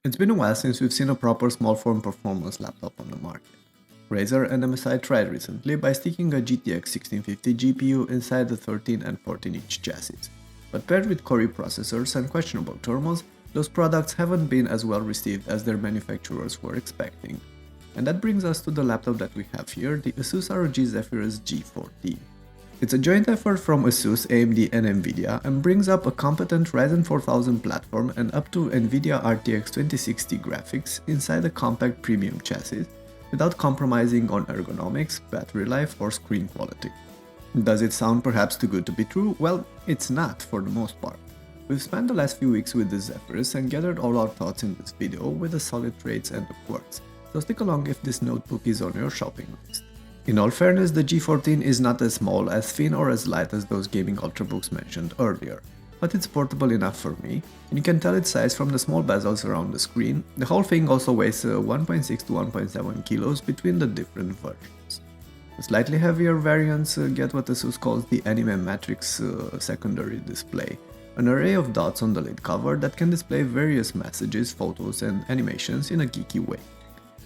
It's been a while since we've seen a proper small form performance laptop on the market. Razer and MSI tried recently by sticking a GTX 1650 GPU inside the 13 and 14-inch chassis. But paired with Core processors and questionable thermals, those products haven't been as well received as their manufacturers were expecting. And that brings us to the laptop that we have here, the Asus ROG Zephyrus G14. It's a joint effort from Asus, AMD and Nvidia and brings up a competent Ryzen 4000 platform and up to Nvidia RTX 2060 graphics inside a compact premium chassis without compromising on ergonomics, battery life or screen quality. Does it sound perhaps too good to be true? Well, it's not for the most part. We've spent the last few weeks with the Zephyrus and gathered all our thoughts in this video with the solid traits and the quirks, so stick along if this notebook is on your shopping list. In all fairness, the G14 is not as small, as thin or as light as those gaming ultrabooks mentioned earlier, but it's portable enough for me, and you can tell its size from the small bezels around the screen. The whole thing also weighs 1.6 to 1.7 kilos between the different versions. The slightly heavier variants get what Asus calls the Anime Matrix secondary display, an array of dots on the lid cover that can display various messages, photos and animations in a geeky way.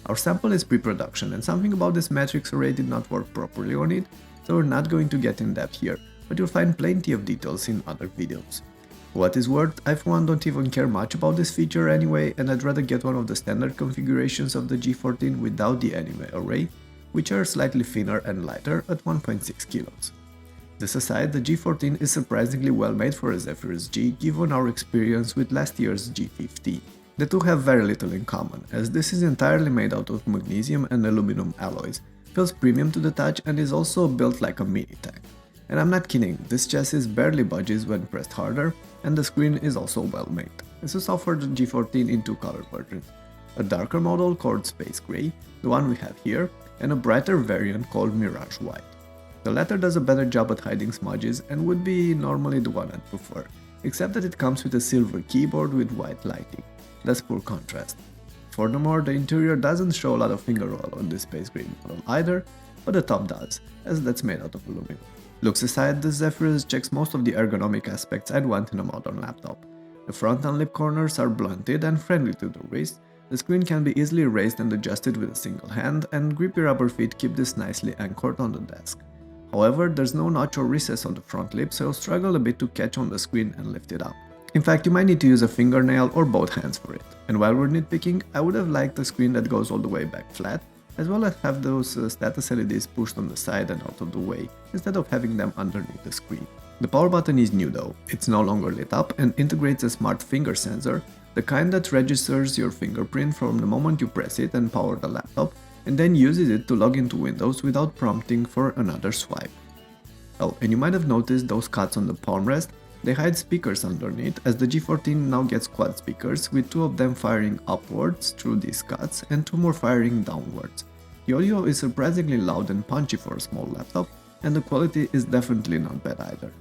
Our sample is pre-production and something about this matrix array did not work properly on it, so we're not going to get in depth here, but you'll find plenty of details in other videos. For what is worth, I for one don't even care much about this feature anyway, and I'd rather get one of the standard configurations of the G14 without the anime array, which are slightly thinner and lighter at 1.6 kilos. This aside, the G14 is surprisingly well made for a Zephyrus G given our experience with last year's G15. The two have very little in common, as this is entirely made out of magnesium and aluminum alloys, feels premium to the touch and is also built like a mini tank. And I'm not kidding, this chassis barely budges when pressed harder, and the screen is also well made. Asus offered the G14 in two color versions, a darker model called Space Gray, the one we have here, and a brighter variant called Mirage White. The latter does a better job at hiding smudges and would be normally the one I'd prefer, except that it comes with a silver keyboard with white lighting. That's poor contrast. Furthermore, the interior doesn't show a lot of finger roll on this Space Gray model either, but the top does, as that's made out of aluminum. Looks aside, the Zephyrus checks most of the ergonomic aspects I'd want in a modern laptop. The front and lip corners are blunted and friendly to the wrist, the screen can be easily raised and adjusted with a single hand, and grippy rubber feet keep this nicely anchored on the desk. However, there's no notch or recess on the front lip, so you'll struggle a bit to catch on the screen and lift it up. In fact, you might need to use a fingernail or both hands for it. And while we're nitpicking, I would have liked a screen that goes all the way back flat, as well as have those status LEDs pushed on the side and out of the way, instead of having them underneath the screen. The power button is new though, it's no longer lit up and integrates a smart finger sensor, the kind that registers your fingerprint from the moment you press it and power the laptop, and then uses it to log into Windows without prompting for another swipe. Oh, and you might have noticed those cuts on the palm rest. They hide speakers underneath, as the G14 now gets quad speakers, with two of them firing upwards through these cuts and two more firing downwards. The audio is surprisingly loud and punchy for a small laptop, and the quality is definitely not bad either.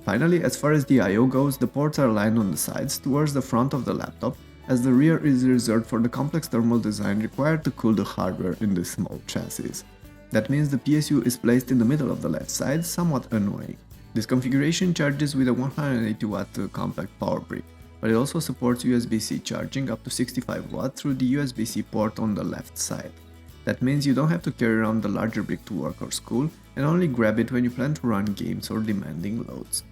Finally, as far as the I/O goes, the ports are aligned on the sides towards the front of the laptop, as the rear is reserved for the complex thermal design required to cool the hardware in this small chassis. That means the PSU is placed in the middle of the left side, somewhat annoying. This configuration charges with a 180W compact power brick, but it also supports USB-C charging up to 65W through the USB-C port on the left side. That means you don't have to carry around the larger brick to work or school, and only grab it when you plan to run games or demanding loads.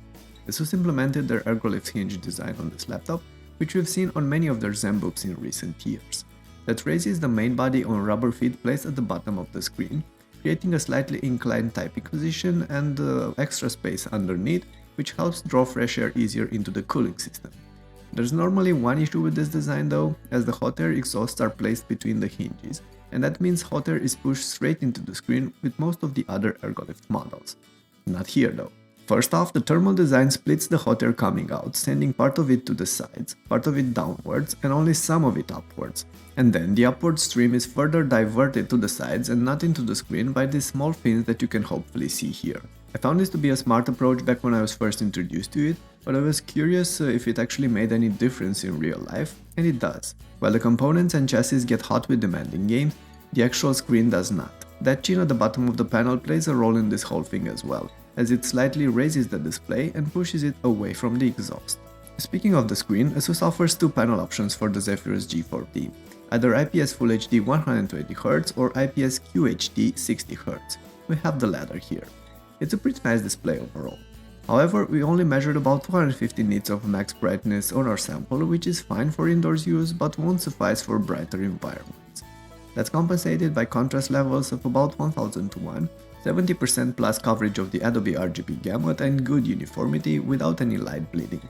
Asus implemented their Ergolift hinge design on this laptop, which we've seen on many of their ZenBooks in recent years. That raises the main body on rubber feet placed at the bottom of the screen, creating a slightly inclined typing position and extra space underneath, which helps draw fresh air easier into the cooling system. There's normally one issue with this design though, as the hot air exhausts are placed between the hinges, and that means hot air is pushed straight into the screen with most of the other Ergolift models. Not here though. First off, the thermal design splits the hot air coming out, sending part of it to the sides, part of it downwards, and only some of it upwards. And then the upward stream is further diverted to the sides and not into the screen by these small fins that you can hopefully see here. I found this to be a smart approach back when I was first introduced to it, but I was curious if it actually made any difference in real life, and it does. While the components and chassis get hot with demanding games, the actual screen does not. That chin at the bottom of the panel plays a role in this whole thing as well, as it slightly raises the display and pushes it away from the exhaust. Speaking of the screen, Asus offers two panel options for the Zephyrus G14, either IPS Full HD 120Hz or IPS QHD 60Hz. We have the latter here. It's a pretty nice display overall. However, we only measured about 250 nits of max brightness on our sample, which is fine for indoors use but won't suffice for brighter environments. That's compensated by contrast levels of about 1000 to 1, 70% plus coverage of the Adobe RGB gamut and good uniformity without any light bleeding.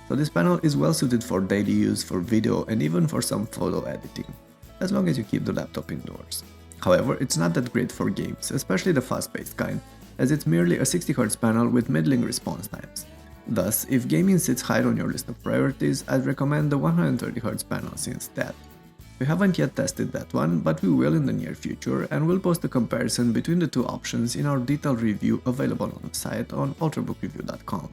So this panel is well suited for daily use, for video and even for some photo editing, as long as you keep the laptop indoors. However, it's not that great for games, especially the fast-paced kind, as it's merely a 60Hz panel with middling response times. Thus, if gaming sits high on your list of priorities, I'd recommend the 130Hz panels instead. We haven't yet tested that one, but we will in the near future, and we'll post a comparison between the two options in our detailed review available on the site on ultrabookrareview.com.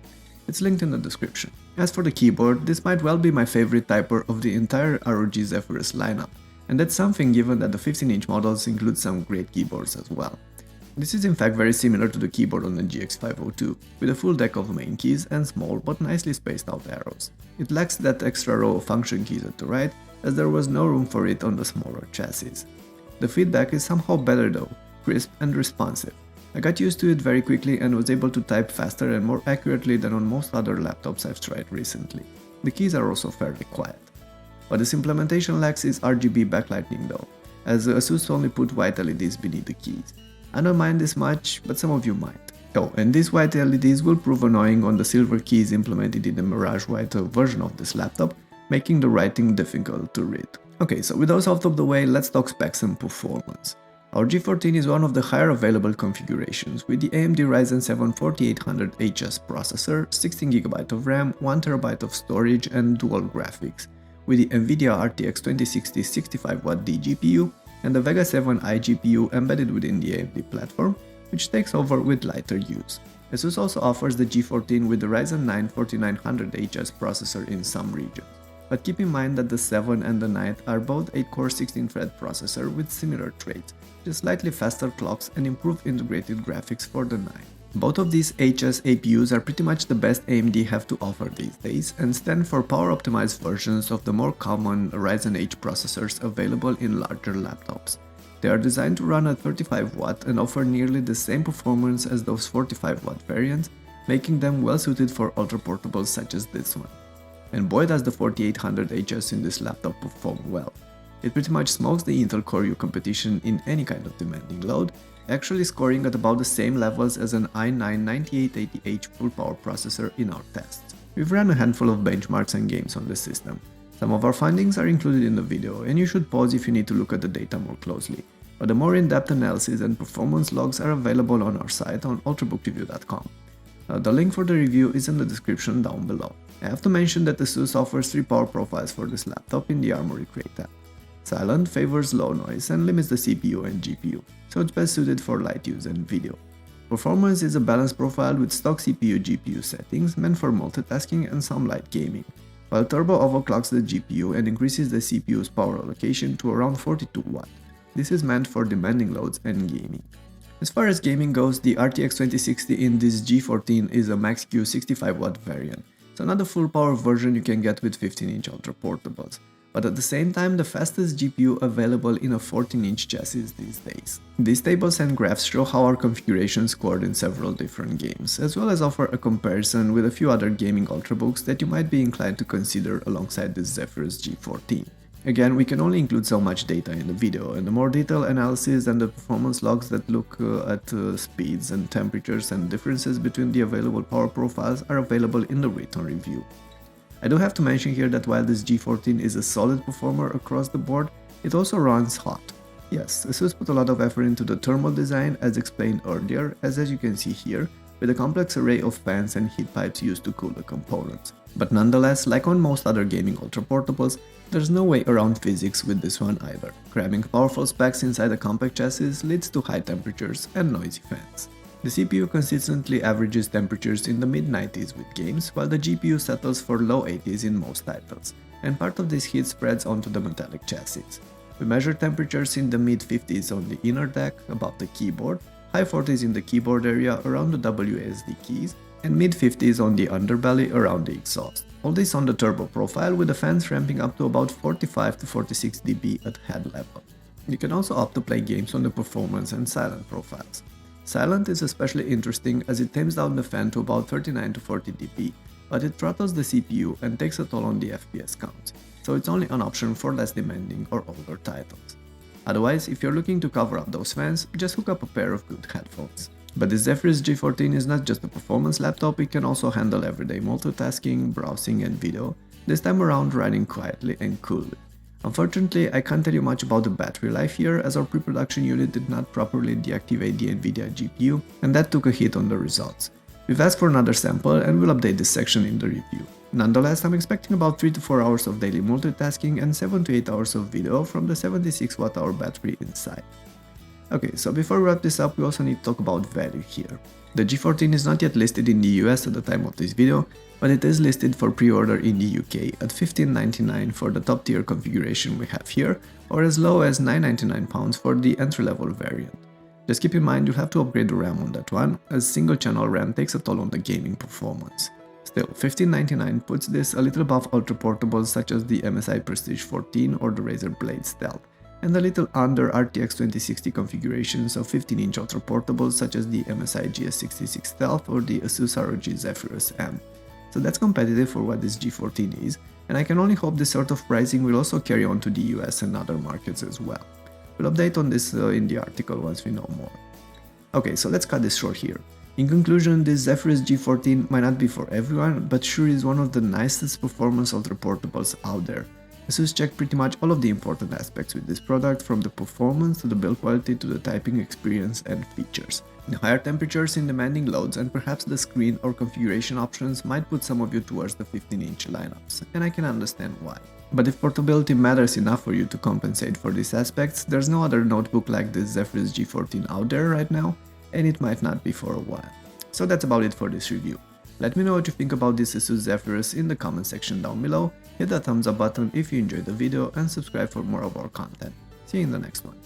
It's linked in the description. As for the keyboard, this might well be my favorite typer of the entire ROG Zephyrus lineup, and that's something given that the 15-inch models include some great keyboards as well. This is in fact very similar to the keyboard on the GX502, with a full deck of main keys and small but nicely spaced out arrows. It lacks that extra row of function keys at the right, as there was no room for it on the smaller chassis. The feedback is somehow better though, crisp and responsive. I got used to it very quickly and was able to type faster and more accurately than on most other laptops I've tried recently. The keys are also fairly quiet. What this implementation lacks is RGB backlighting though, as Asus only put white LEDs beneath the keys. I don't mind this much, but some of you might. Oh, and these white LEDs will prove annoying on the silver keys implemented in the Mirage White version of this laptop, making the writing difficult to read. Okay, so with those out of the way, let's talk specs and performance. Our G14 is one of the higher available configurations, with the AMD Ryzen 7 4800HS processor, 16GB of RAM, 1TB of storage and dual graphics, with the NVIDIA RTX 2060 65W GPU and the Vega 7 iGPU embedded within the AMD platform, which takes over with lighter use. Asus also offers the G14 with the Ryzen 9 4900HS processor in some regions. But keep in mind that the 7 and the 9 are both 8-core 16-thread processor with similar traits, just slightly faster clocks and improved integrated graphics for the 9. Both of these HS APUs are pretty much the best AMD have to offer these days and stand for power-optimized versions of the more common Ryzen H processors available in larger laptops. They are designed to run at 35W and offer nearly the same performance as those 45W variants, making them well suited for ultraportables such as this one. And boy does the 4800HS in this laptop perform well. It pretty much smokes the Intel Core U competition in any kind of demanding load, actually scoring at about the same levels as an i9-9880H full power processor in our tests. We've run a handful of benchmarks and games on the system. Some of our findings are included in the video, and you should pause if you need to look at the data more closely, but the more in-depth analysis and performance logs are available on our site on ultrabookrareview.com. The link for the review is in the description down below. I have to mention that Asus offers 3 power profiles for this laptop in the Armory Crate tab. Silent favors low noise and limits the CPU and GPU, so it's best suited for light use and video. Performance is a balanced profile with stock CPU-GPU settings meant for multitasking and some light gaming, while Turbo overclocks the GPU and increases the CPU's power allocation to around 42W. This is meant for demanding loads and gaming. As far as gaming goes, the RTX 2060 in this G14 is a MaxQ 65W variant, so not the full power version you can get with 15-inch ultraportables, but at the same time the fastest GPU available in a 14-inch chassis these days. These tables and graphs show how our configuration scored in several different games, as well as offer a comparison with a few other gaming ultrabooks that you might be inclined to consider alongside this Zephyrus G14. Again, we can only include so much data in the video, and the more detailed analysis and the performance logs that look at speeds and temperatures and differences between the available power profiles are available in the written review. I do have to mention here that while this G14 is a solid performer across the board, it also runs hot. Yes, Asus put a lot of effort into the thermal design as explained earlier, as you can see here, with a complex array of fans and heat pipes used to cool the components. But nonetheless, like on most other gaming ultraportables, there's no way around physics with this one either. Cramming powerful specs inside a compact chassis leads to high temperatures and noisy fans. The CPU consistently averages temperatures in the mid-90s with games, while the GPU settles for low 80s in most titles, and part of this heat spreads onto the metallic chassis. We measure temperatures in the mid-50s on the inner deck, above the keyboard, high 40s in the keyboard area around the WASD keys, and mid-50s on the underbelly around the exhaust. All this on the turbo profile, with the fans ramping up to about 45 to 46 dB at head level. You can also opt to play games on the performance and silent profiles. Silent is especially interesting as it tames down the fan to about 39 to 40 dB, but it throttles the CPU and takes a toll on the FPS count, so it's only an option for less demanding or older titles. Otherwise, if you're looking to cover up those fans, just hook up a pair of good headphones. But the Zephyrus G14 is not just a performance laptop, it can also handle everyday multitasking, browsing and video, this time around running quietly and coolly. Unfortunately, I can't tell you much about the battery life here, as our pre-production unit did not properly deactivate the NVIDIA GPU, and that took a hit on the results. We've asked for another sample and we'll update this section in the review. Nonetheless, I'm expecting about 3 to 4 hours of daily multitasking and 7 to 8 hours of video from the 76 Wh battery inside. Okay, so before we wrap this up, we also need to talk about value here. The G14 is not yet listed in the US at the time of this video, but it is listed for pre-order in the UK at £15.99 for the top tier configuration we have here, or as low as £9.99 for the entry-level variant. Just keep in mind you'll have to upgrade the RAM on that one, as single channel RAM takes a toll on the gaming performance. Still, £15.99 puts this a little above ultraportables such as the MSI Prestige 14 or the Razer Blade Stealth, and a little under RTX 2060 configurations of 15-inch ultraportables such as the MSI GS66 Stealth or the Asus ROG Zephyrus M. So that's competitive for what this G14 is, and I can only hope this sort of pricing will also carry on to the US and other markets as well. We'll update on this in the article once we know more. Okay, so let's cut this short here. In conclusion, this Zephyrus G14 might not be for everyone, but sure is one of the nicest performance ultraportables out there. Asus checked pretty much all of the important aspects with this product, from the performance to the build quality to the typing experience and features. The higher temperatures in demanding loads and perhaps the screen or configuration options might put some of you towards the 15-inch lineups, and I can understand why. But if portability matters enough for you to compensate for these aspects, there's no other notebook like this Zephyrus G14 out there right now, and it might not be for a while. So that's about it for this review. Let me know what you think about this Asus Zephyrus in the comment section down below, hit that thumbs up button if you enjoyed the video and subscribe for more of our content. See you in the next one.